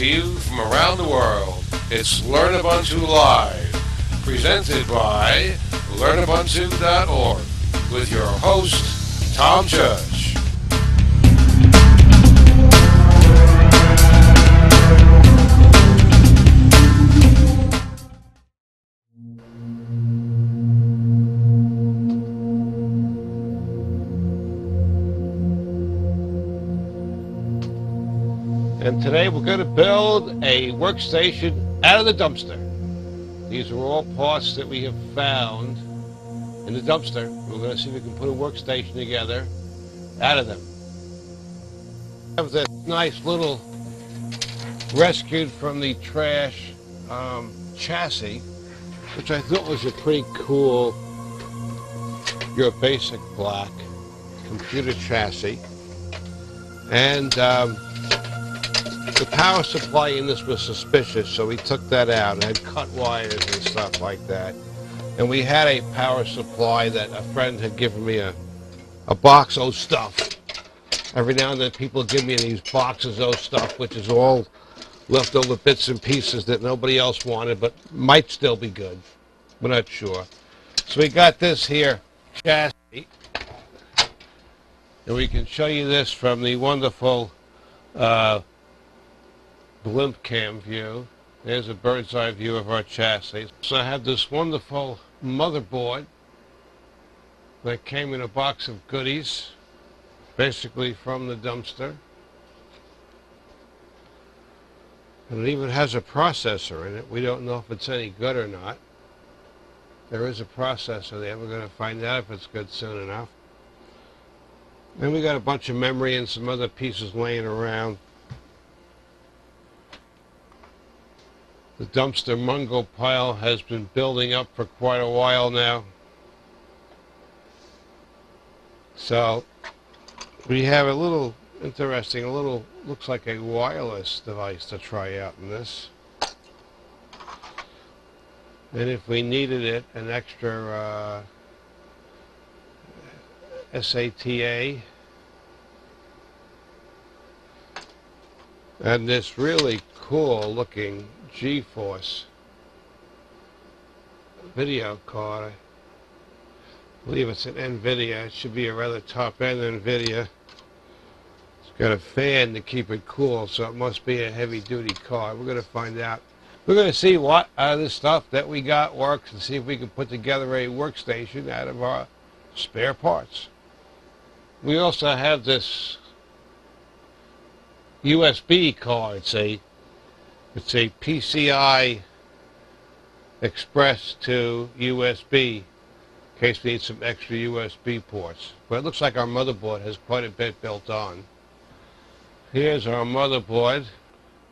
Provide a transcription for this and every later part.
to you from around the world. It's Learn Ubuntu Live, presented by LearnUbuntu.org, with your host, Tom Judge. And today we're going to build a workstation out of the dumpster. These are all parts that we have found in the dumpster. We're going to see if we can put a workstation together out of them. I have this nice little rescued from the trash chassis, which I thought was a pretty cool, your basic black computer chassis. And the power supply in this was suspicious, so we took that out. It had cut wires and stuff like that. And we had a power supply that a friend had given me a box of stuff. Every now and then people give me these boxes of stuff, which is all leftover bits and pieces that nobody else wanted, but might still be good. We're not sure. So we got this here chassis. And we can show you this from the wonderful blimp cam view. There's a bird's eye view of our chassis. So I have this wonderful motherboard that came in a box of goodies, basically from the dumpster. And it even has a processor in it. We don't know if it's any good or not. There is a processor there. We're going to find out if it's good soon enough. Then we got a bunch of memory and some other pieces laying around. The dumpster mungo pile has been building up for quite a while now. So we have a little interesting, looks like a wireless device to try out in this. And if we needed it, an extra SATA. And this really cool looking GeForce video card. I believe it's an NVIDIA. It should be a rather top-end NVIDIA. It's got a fan to keep it cool, so it must be a heavy-duty card. We're going to find out. We're going to see what out of this stuff that we got works and see if we can put together a workstation out of our spare parts. We also have this USB card, it's a PCI Express to USB, in case we need some extra USB ports. But it looks like our motherboard has quite a bit built on. Here's our motherboard.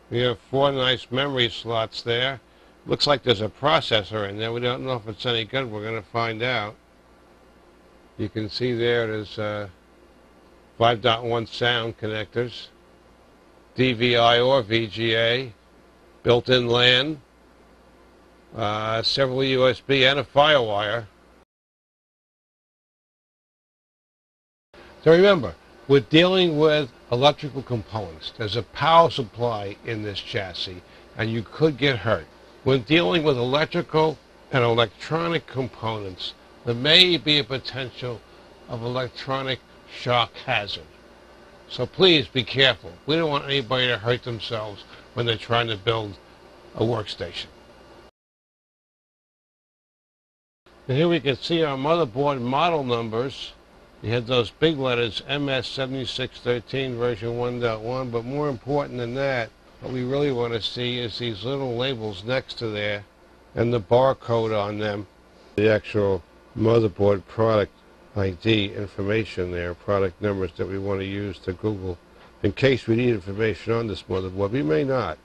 We have 4 nice memory slots there. Looks like there's a processor in there. We don't know if it's any good. We're going to find out. You can see there's 5.1 sound connectors, DVI or VGA, built-in LAN, several USB and a FireWire. So remember, we're dealing with electrical components. There's a power supply in this chassis, and you could get hurt. When dealing with electrical and electronic components, there may be a potential of electronic shock hazard. So please be careful. We don't want anybody to hurt themselves when they're trying to build a workstation. And here we can see our motherboard model numbers. You had those big letters, MS7613 version 1.1, but more important than that, what we really want to see is these little labels next to there and the barcode on them. The actual motherboard product ID information there, product numbers that we want to use to Google in case we need information on this motherboard. We may not.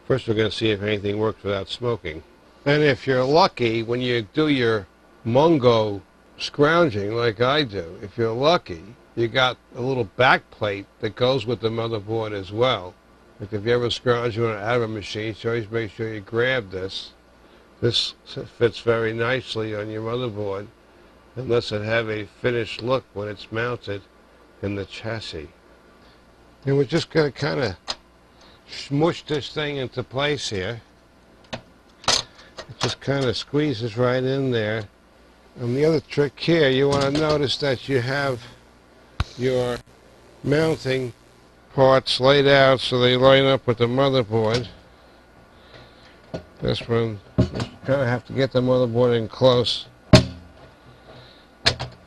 First we're going to see if anything works without smoking. And if you're lucky, when you do your Mungo scrounging like I do, if you're lucky, you got a little back plate that goes with the motherboard as well. Like if you ever scrounge on an out of a machine, so always make sure you grab this. This fits very nicely on your motherboard, unless it have a finished look when it's mounted in the chassis. And we're just going to kind of smush this thing into place here. It just kind of squeezes right in there. And the other trick here, you want to notice that you have your mounting parts laid out so they line up with the motherboard. This one, you kind of have to get the motherboard in close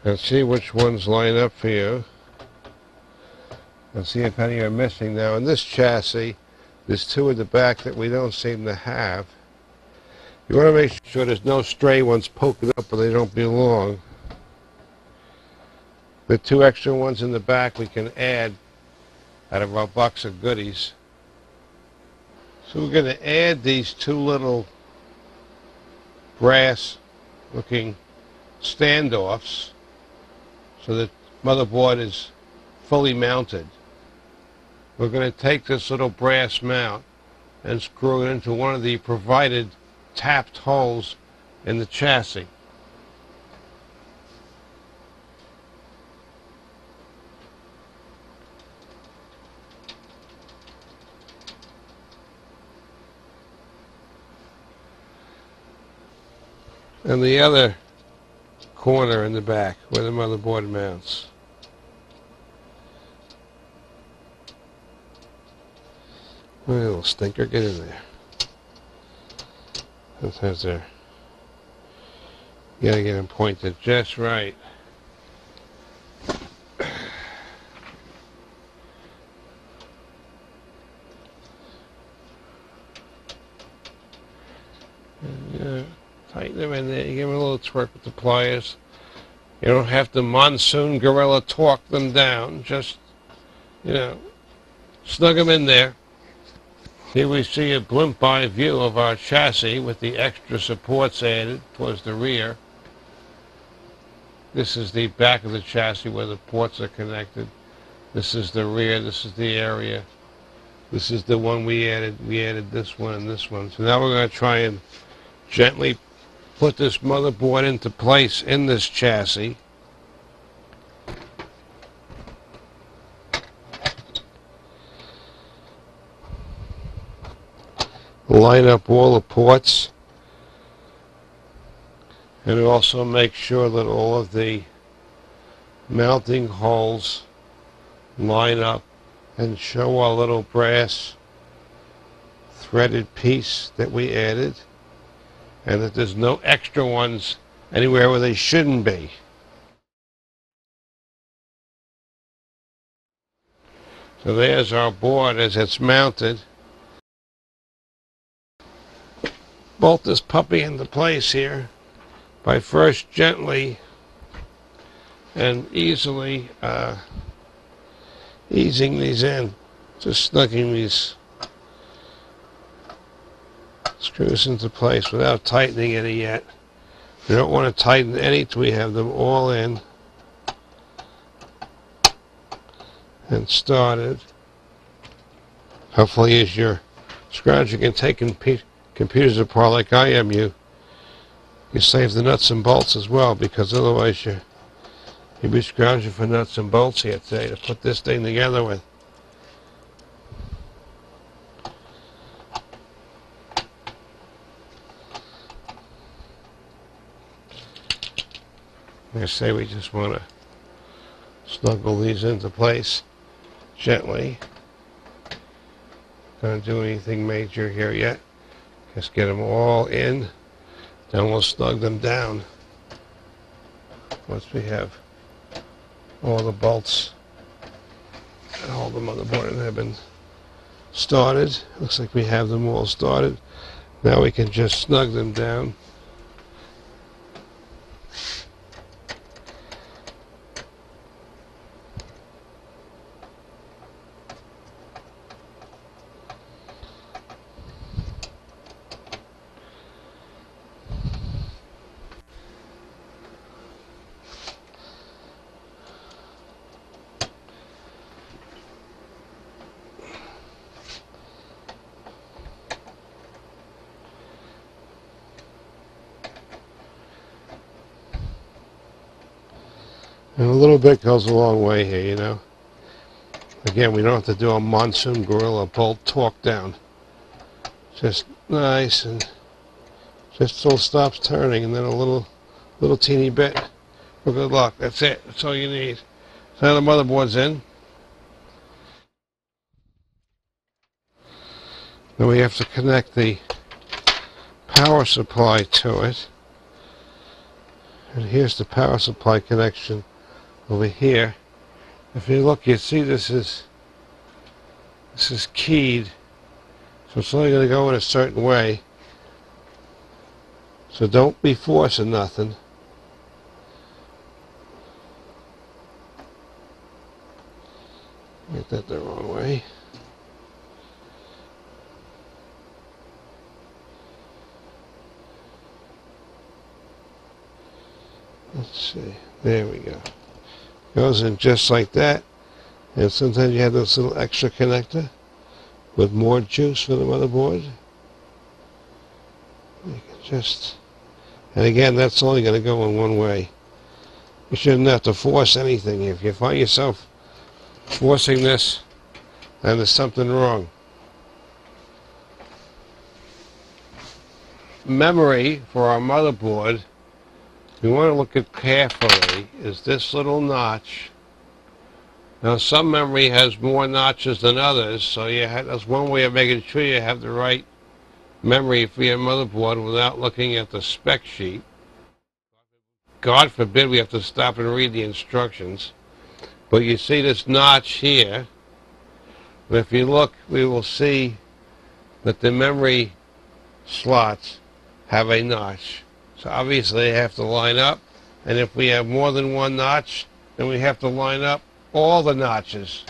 and see which ones line up for you. And see if any are missing. Now in this chassis, there's two at the back that we don't seem to have. You want to make sure there's no stray ones poking up where they don't belong. The two extra ones in the back we can add out of our box of goodies. So we're going to add these two little brass looking standoffs so the motherboard is fully mounted. We're going to take this little brass mount and screw it into one of the provided tapped holes in the chassis. And the other corner in the back where the motherboard mounts. Oh, little stinker, get in there. Sometimes they're, you gotta get them pointed just right. And, tighten them in there. You give them a little twerk with the pliers. You don't have to monsoon gorilla torque them down. Just, snug them in there. Here we see a blimp-eye view of our chassis with the extra supports added towards the rear. This is the back of the chassis where the ports are connected. This is the rear. This is the area. This is the one we added. We added this one and this one. So now we're going to try and gently put this motherboard into place in this chassis. Line up all the ports and also make sure that all of the mounting holes line up and show our little brass threaded piece that we added, and that there's no extra ones anywhere where they shouldn't be. So there's our board as it's mounted. Bolt this puppy into place here by first gently and easily easing these in, just snugging these screws into place without tightening any yet. We don't want to tighten any till we have them all in and started. Hopefully as you're scrounging and taking computers apart like I am, you save the nuts and bolts as well, because otherwise you'll be scrounging for nuts and bolts here today to put this thing together with. Like I say, we just want to snuggle these into place gently. Don't do anything major here yet. Just get them all in, then we'll snug them down once we have all the bolts and all the motherboard have been started. Looks like we have them all started. Now we can just snug them down. And a little bit goes a long way here, Again, we don't have to do a monsoon gorilla bolt torque down. Just nice, and just till it stops turning, and then a little teeny bit for good luck. That's it. That's all you need. So now the motherboard's in. Then we have to connect the power supply to it. And here's the power supply connection over here. If you look, you see this is keyed, so it's only going to go in a certain way. So don't be forcing nothing. Get that the wrong way. Let's see. There we go. Goes in just like that. And sometimes you have this little extra connector with more juice for the motherboard. You can just, and again, that's only going to go in one way. You shouldn't have to force anything. If you find yourself forcing this, then there's something wrong. Memory for our motherboard, we want to look at carefully, is this little notch. Now some memory has more notches than others, so that's one way of making sure you have the right memory for your motherboard without looking at the spec sheet. God forbid we have to stop and read the instructions. But you see this notch here, and if you look, we will see that the memory slots have a notch. So obviously they have to line up, and if we have more than one notch, then we have to line up all the notches.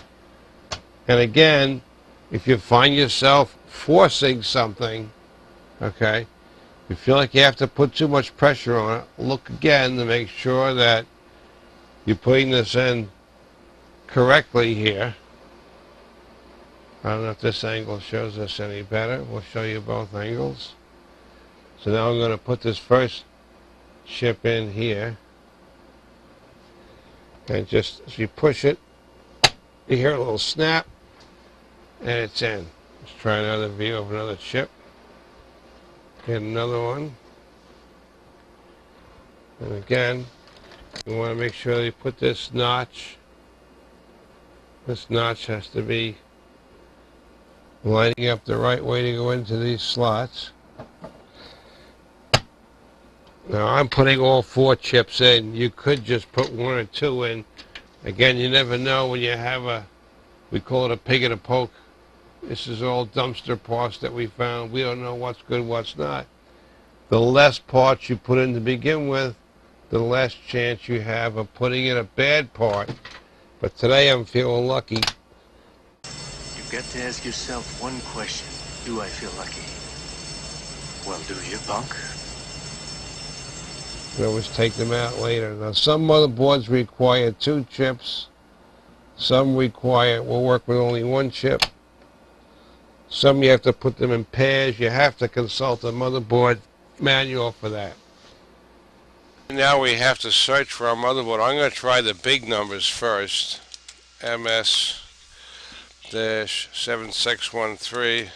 And again, if you find yourself forcing something, okay, you feel like you have to put too much pressure on it, look again to make sure that you're putting this in correctly here. I don't know if this angle shows us any better. We'll show you both angles. So now I'm going to put this first chip in here, and just as you push it, you hear a little snap, and it's in. Let's try another view of another chip. Get another one, and again, you want to make sure that you put this notch. This notch has to be lining up the right way to go into these slots. Now I'm putting all 4 chips in. You could just put 1 or 2 in. Again, you never know when you have we call it a pig in a poke. This is all dumpster parts that we found. We don't know what's good, what's not. The less parts you put in to begin with, the less chance you have of putting in a bad part. But today I'm feeling lucky. You've got to ask yourself one question. Do I feel lucky? Well, do you, punk? You always take them out later. Now, some motherboards require 2 chips. Some will work with only 1 chip. Some you have to put them in pairs. You have to consult a motherboard manual for that. Now we have to search for our motherboard. I'm going to try the big numbers first. MS-7613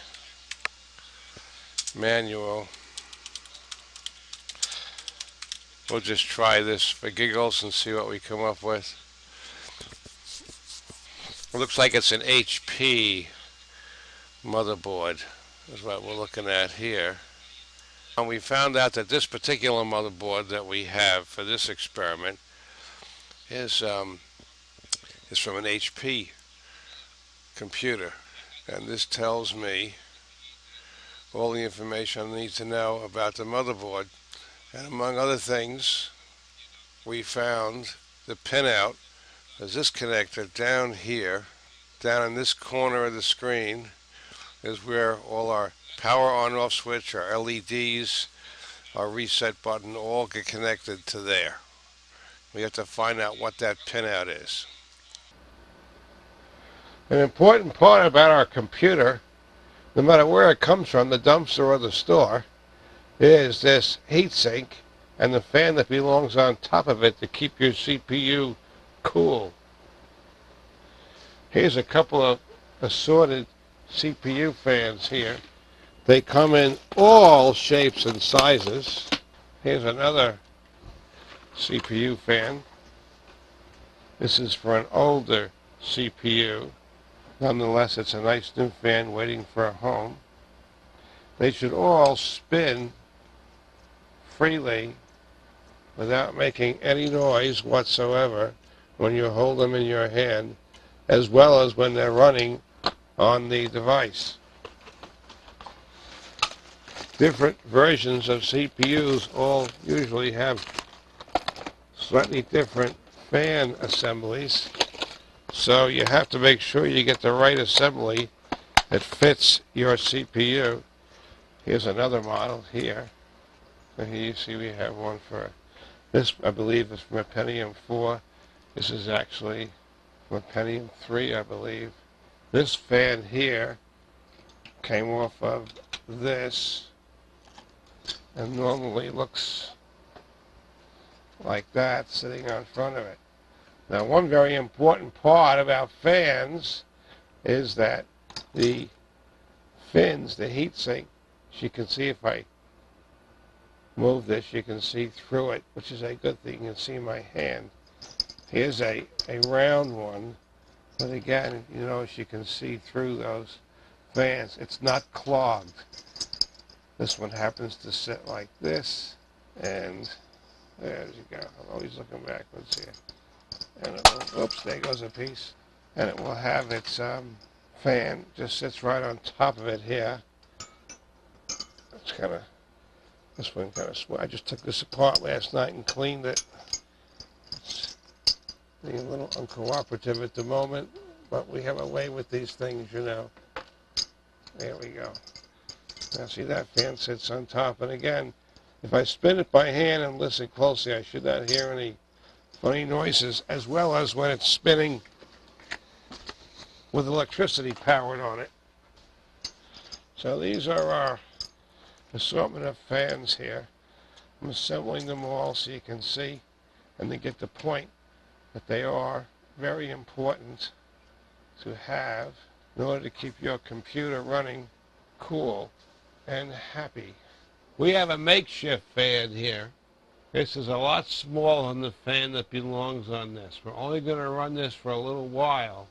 manual. We'll just try this for giggles and see what we come up with. It looks like it's an HP motherboard, is what we're looking at here. And we found out that this particular motherboard that we have for this experiment is from an HP computer. And this tells me all the information I need to know about the motherboard. And among other things, we found the pinout is this connector down here, down in this corner of the screen, is where all our power on-off switch, our LEDs, our reset button, all get connected to there. We have to find out what that pinout is. An important part about our computer, no matter where it comes from, the dumpster or the store, is this heatsink and the fan that belongs on top of it to keep your CPU cool. Here's a couple of assorted CPU fans here. They come in all shapes and sizes. Here's another CPU fan. This is for an older CPU. Nonetheless, it's a nice new fan waiting for a home. They should all spin freely without making any noise whatsoever when you hold them in your hand, as well as when they're running on the device. Different versions of CPUs all usually have slightly different fan assemblies, so you have to make sure you get the right assembly that fits your CPU. Here's another model here. So here you see we have one for this, I believe, is from a Pentium 4. This is actually from a Pentium 3, I believe. This fan here came off of this and normally looks like that sitting on front of it. Now, one very important part about fans is that the fins, the heat sink, you can see if I move this, you can see through it, which is a good thing. You can see my hand. Here's a round one, but again, you notice you can see through those fans. It's not clogged. This one happens to sit like this, and there you go. I'm always looking backwards here. And it will, oops, there goes a piece. And it will have its fan, just sits right on top of it here. It's kind of, this one kind of, I just took this apart last night and cleaned it. It's being a little uncooperative at the moment, but we have a way with these things, you know. There we go. Now see, that fan sits on top, and again, if I spin it by hand and listen closely, I should not hear any funny noises, as well as when it's spinning with electricity powered on it. So these are our assortment of fans here. I'm assembling them all so you can see and to get the point that they are very important to have in order to keep your computer running cool and happy. We have a makeshift fan here. This is a lot smaller than the fan that belongs on this. We're only going to run this for a little while.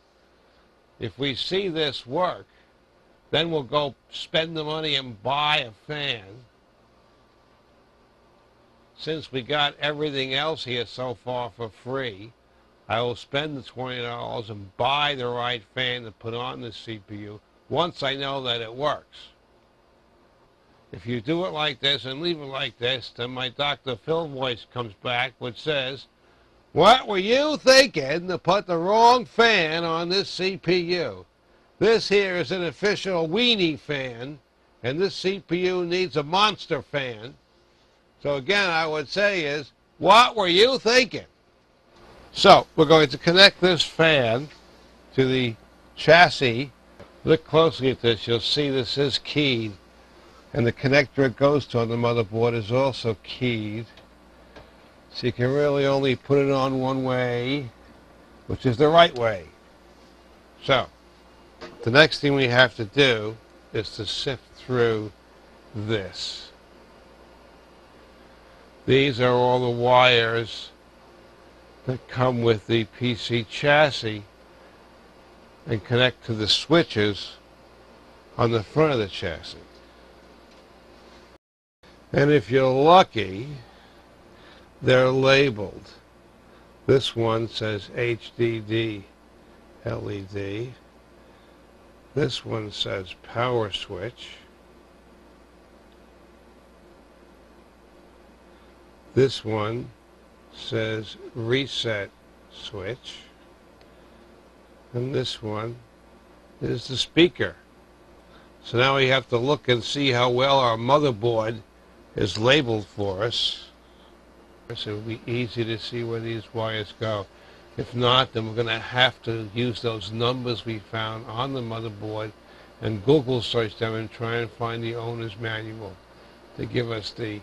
If we see this work, then we'll go spend the money and buy a fan. Since we got everything else here so far for free, I will spend the $20 and buy the right fan to put on the CPU once I know that it works. If you do it like this and leave it like this, then my Dr. Phil voice comes back, which says, "What were you thinking to put the wrong fan on this CPU? This here is an official weenie fan, and this CPU needs a monster fan." So again, I would say is, what were you thinking? So we're going to connect this fan to the chassis. Look closely at this. You'll see this is keyed, and the connector it goes to on the motherboard is also keyed. So you can really only put it on one way, which is the right way. So the next thing we have to do is to sift through this. These are all the wires that come with the PC chassis and connect to the switches on the front of the chassis. And if you're lucky, they're labeled. This one says HDD LED. This one says power switch. This one says reset switch. And this one is the speaker. So now we have to look and see how well our motherboard is labeled for us. So it will be easy to see where these wires go. If not, then we're going to have to use those numbers we found on the motherboard and Google search them and try and find the owner's manual to give us the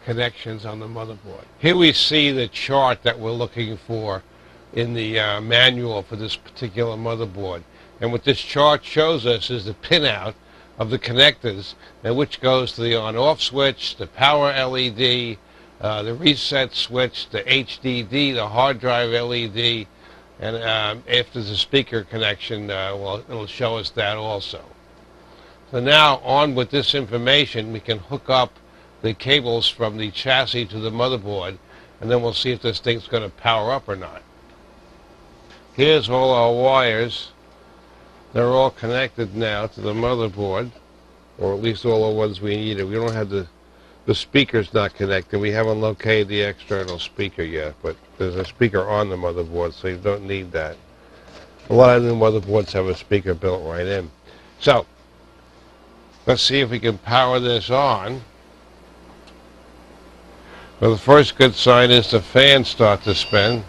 connections on the motherboard. Here we see the chart that we're looking for in the manual for this particular motherboard. And what this chart shows us is the pinout of the connectors, and which goes to the on-off switch, the power LED, the reset switch, the HDD, the hard drive LED, and if there's a speaker connection, well, it'll show us that also. So now, on with this information, we can hook up the cables from the chassis to the motherboard, and then we'll see if this thing's going to power up or not. Here's all our wires. They're all connected now to the motherboard, or at least all the ones we needed. We don't have the speaker's not connected. We haven't located the external speaker yet, but there's a speaker on the motherboard, so you don't need that. A lot of new motherboards have a speaker built right in. So, let's see if we can power this on. Well, the first good sign is the fans start to spin.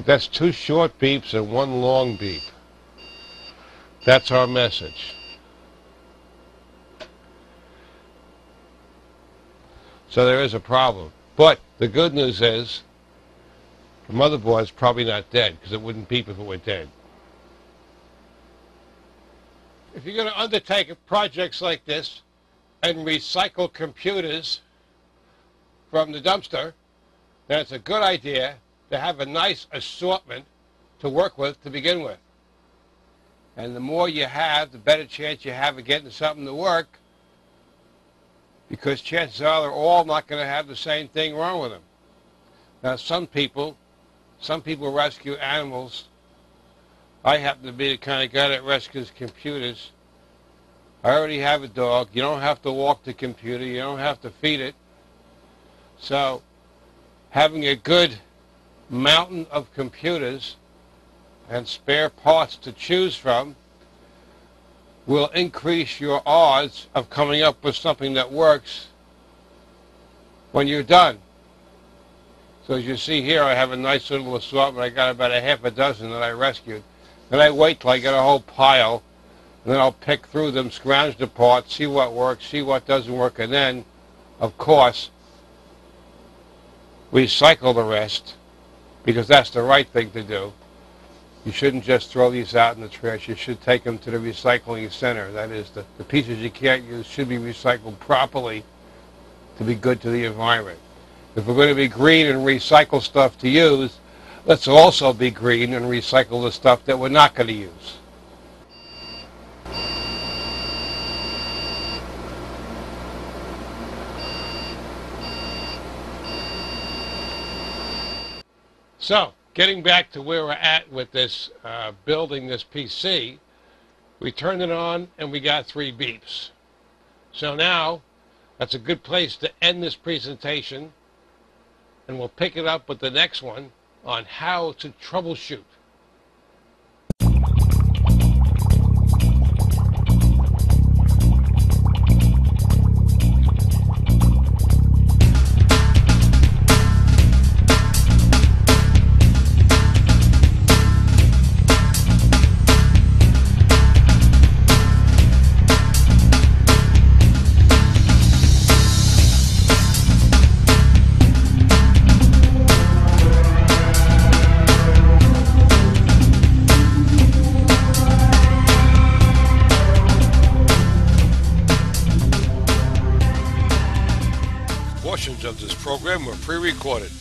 That's 2 short beeps and 1 long beep. That's our message. So there is a problem. But the good news is the motherboard is probably not dead, because it wouldn't beep if it were dead. If you're going to undertake projects like this and recycle computers from the dumpster, then it's a good idea to have a nice assortment to work with to begin with. And the more you have, the better chance you have of getting something to work, because chances are they're all not going to have the same thing wrong with them. Now, some people rescue animals. I happen to be the kind of guy that rescues computers. I already have a dog. You don't have to walk the computer. You don't have to feed it. So having a good mountain of computers and spare parts to choose from will increase your odds of coming up with something that works when you're done. So as you see here, I have a nice little assortment. I got about a half a dozen that I rescued. Then I wait till I get a whole pile, and then I'll pick through them, scrounge the parts, see what works, see what doesn't work, and then, of course, recycle the rest, because that's the right thing to do. You shouldn't just throw these out in the trash. You should take them to the recycling center. That is, the pieces you can't use should be recycled properly to be good to the environment. If we're going to be green and recycle stuff to use, let's also be green and recycle the stuff that we're not going to use. So, getting back to where we're at with this building this PC, we turned it on and we got 3 beeps. So now, that's a good place to end this presentation, and we'll pick it up with the next one on how to troubleshoot. Portions of this program were pre-recorded.